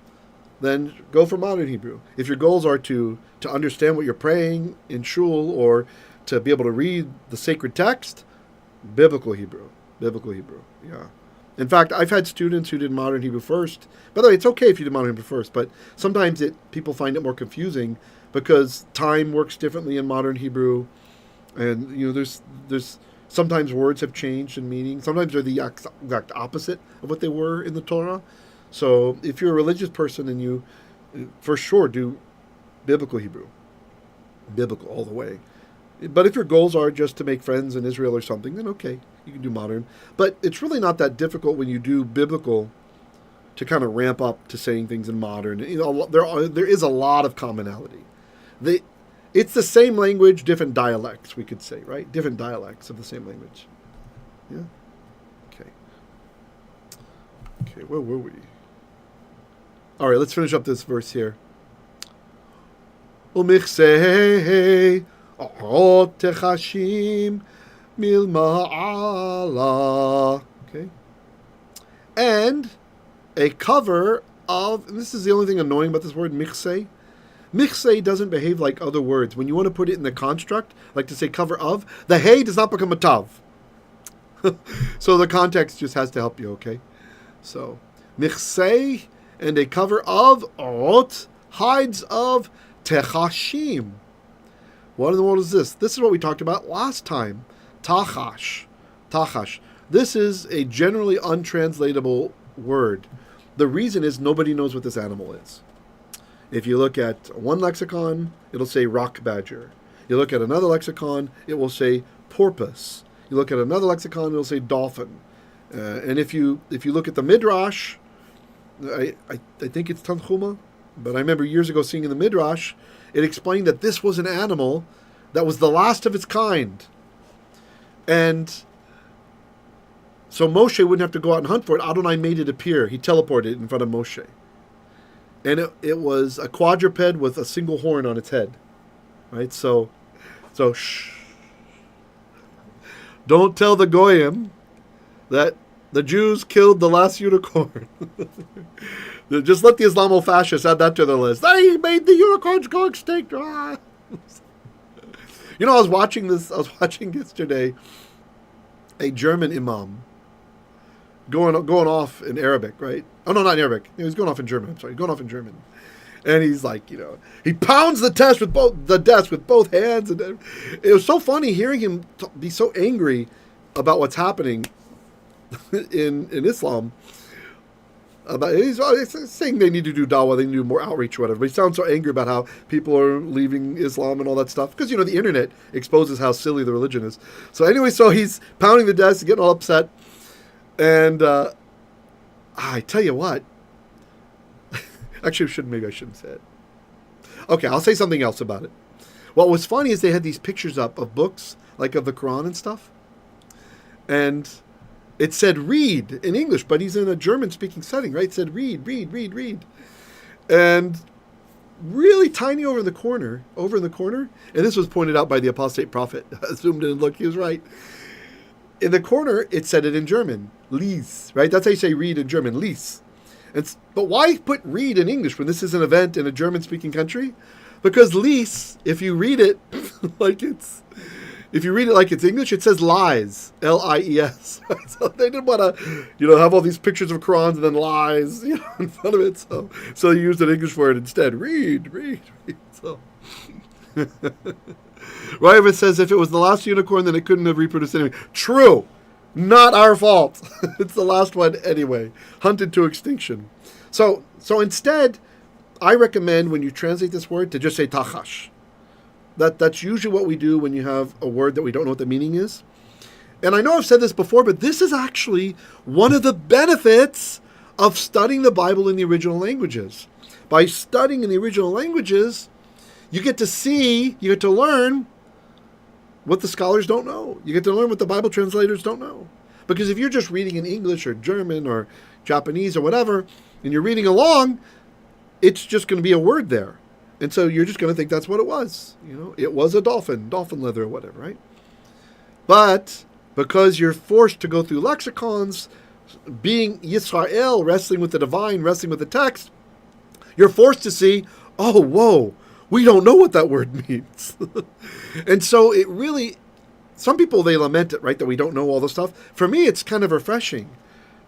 then go for modern Hebrew. If your goals are to understand what you're praying in shul or to be able to read the sacred text, biblical Hebrew, yeah. In fact, I've had students who did modern Hebrew first. By the way, it's okay if you did modern Hebrew first, but sometimes people find it more confusing because time works differently in modern Hebrew, and there's sometimes words have changed in meaning. Sometimes they're the exact opposite of what they were in the Torah. So if you're a religious person, and you, for sure, do biblical Hebrew, biblical all the way. But if your goals are just to make friends in Israel or something, then okay, you can do modern. But it's really not that difficult when you do biblical to kind of ramp up to saying things in modern. There is a lot of commonality. It's the same language, different dialects, we could say, right? Different dialects of the same language. Yeah? Okay, where were we? All right, let's finish up this verse here. Mikseh techashiym milma'ala. Okay. And a cover of, and this is the only thing annoying about this word, mikseh. Mikseh doesn't behave like other words. When you want to put it in the construct, like to say cover of, the hey does not become a tav. So the context just has to help you, okay? So, mikseh and a cover of ot, hides of techashiym. What in the world is this? This is what we talked about last time. Tachash. This is a generally untranslatable word. The reason is nobody knows what this animal is. If you look at one lexicon, it'll say rock badger. You look at another lexicon, it will say porpoise. You look at another lexicon, it'll say dolphin. And if you look at the Midrash, I think it's Tanchuma, but I remember years ago seeing in the Midrash, it explained that this was an animal that was the last of its kind. And so Moshe wouldn't have to go out and hunt for it. Adonai made it appear. He teleported it in front of Moshe. And it was a quadruped with a single horn on its head. Right? So shh. Don't tell the Goyim that the Jews killed the last unicorn. Just let the Islamo-fascists add that to their list. They made the unicorns go extinct. Ah. You know, I was watching yesterday a German imam going off in Arabic, right? Oh, no, not in Arabic. He was going off in German. I'm sorry, going off in German. And he's like, he pounds the desk with both hands. And it was so funny hearing him be so angry about what's happening in Islam. He's saying they need to do dawah, they need to do more outreach or whatever. But he sounds so angry about how people are leaving Islam and all that stuff. Because, the internet exposes how silly the religion is. So anyway, so he's pounding the desk, getting all upset. And I tell you what. Actually, maybe I shouldn't say it. Okay, I'll say something else about it. What was funny is they had these pictures up of books, like of the Quran and stuff. And it said read in English, but he's in a German-speaking setting, right? It said read, read, read, read. And really tiny over in the corner, and this was pointed out by the apostate prophet. I zoomed in and looked, he was right. In the corner, it said it in German, lies, right? That's how you say read in German, lies. But why put read in English when this is an event in a German-speaking country? Because lies, if you read it like it's English, it says lies, Lies. So they didn't want to, have all these pictures of Qurans and then lies, in front of it. So they used an English word instead. Read. So, right? If it says if it was the last unicorn, then it couldn't have reproduced anyway. True. Not our fault. It's the last one anyway. Hunted to extinction. So instead, I recommend when you translate this word to just say tachash. That's usually what we do when you have a word that we don't know what the meaning is. And I know I've said this before, but this is actually one of the benefits of studying the Bible in the original languages. By studying in the original languages, you get to learn what the scholars don't know. You get to learn what the Bible translators don't know. Because if you're just reading in English or German or Japanese or whatever, and you're reading along, it's just going to be a word there. And so you're just going to think that's what it was. It was a dolphin leather or whatever, right? But because you're forced to go through lexicons, being Yisrael, wrestling with the divine, wrestling with the text, you're forced to see, oh, whoa, we don't know what that word means. And so it really, some people, they lament it, right, that we don't know all the stuff. For me, it's kind of refreshing.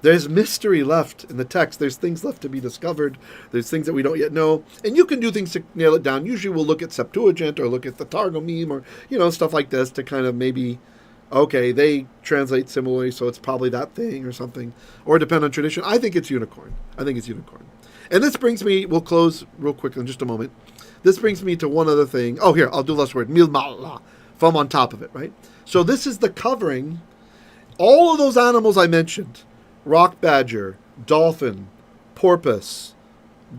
There's mystery left in the text. There's things left to be discovered. There's things that we don't yet know. And you can do things to nail it down. Usually we'll look at Septuagint or look at the Targumim or, stuff like this to kind of maybe, okay, they translate similarly, so it's probably that thing or something. Or depend on tradition. I think it's unicorn. And this brings me, we'll close real quick in just a moment. This brings me to one other thing. Oh, here, I'll do the last word. Milmala, from on top of it, right? So this is the covering. All of those animals I mentioned, rock badger, dolphin, porpoise,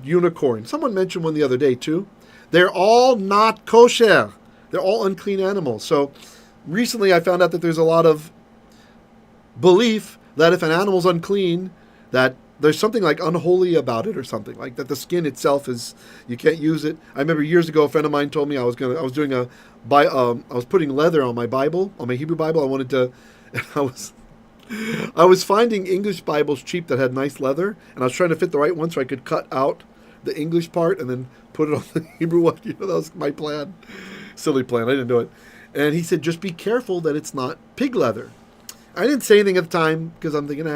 unicorn. Someone mentioned one the other day too. They're all not kosher. They're all unclean animals. So recently I found out that there's a lot of belief that if an animal's unclean, that there's something like unholy about it or something, like that the skin itself is, you can't use it. I remember years ago a friend of mine told me I was putting leather on my Bible, on my Hebrew Bible. I was finding English Bibles cheap that had nice leather, and I was trying to fit the right one so I could cut out the English part and then put it on the Hebrew one. That was my plan. Silly plan. I didn't do it. And he said, just be careful that it's not pig leather. I didn't say anything at the time because I'm thinking,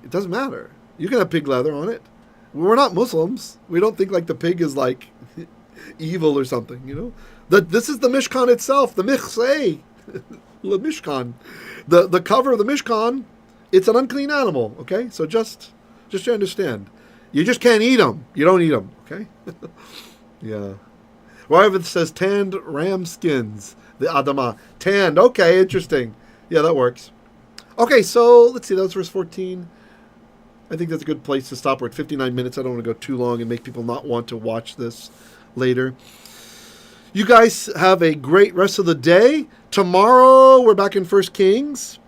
it doesn't matter. You can have pig leather on it. We're not Muslims. We don't think like the pig is like evil or something, This is the Mishkan itself, the mikseh, the Mishkan. The cover of the Mishkan, it's an unclean animal, okay? So just to understand. You just can't eat them. You don't eat them, okay? Yeah. Wherever it says tanned ram skins, the Adamah. Tanned, okay, interesting. Yeah, that works. Okay, so let's see, that was verse 14. I think that's a good place to stop. We're at 59 minutes. I don't want to go too long and make people not want to watch this later. You guys have a great rest of the day. Tomorrow, we're back in 1 Kings.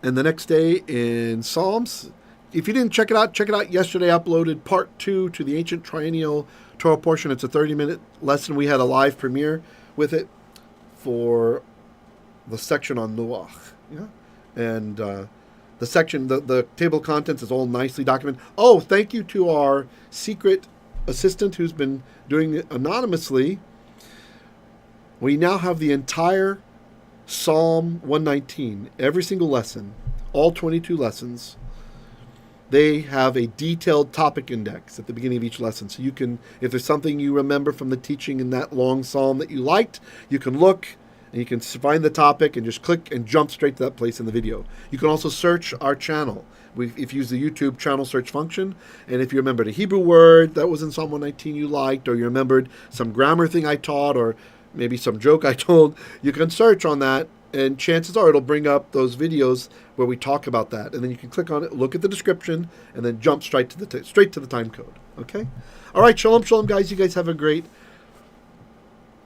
And the next day in Psalms. If you didn't check it out. Yesterday I uploaded part 2 to the Ancient Triennial Torah portion. It's a 30-minute lesson. We had a live premiere with it for the section on Noach. Yeah? And The section, the table of contents is all nicely documented. Oh, thank you to our secret assistant who's been doing it anonymously. We now have the entire Psalm 119, every single lesson, all 22 lessons. They have a detailed topic index at the beginning of each lesson. So you can, if there's something you remember from the teaching in that long psalm that you liked, you can look and you can find the topic and just click and jump straight to that place in the video. You can also search our channel. If you use the YouTube channel search function, and if you remembered a Hebrew word that was in Psalm 119 you liked, or you remembered some grammar thing I taught, or maybe some joke I told, you can search on that, and chances are it'll bring up those videos where we talk about that. And then you can click on it, look at the description, and then jump straight to the time code. Okay? All right, shalom, shalom, guys. You guys have a great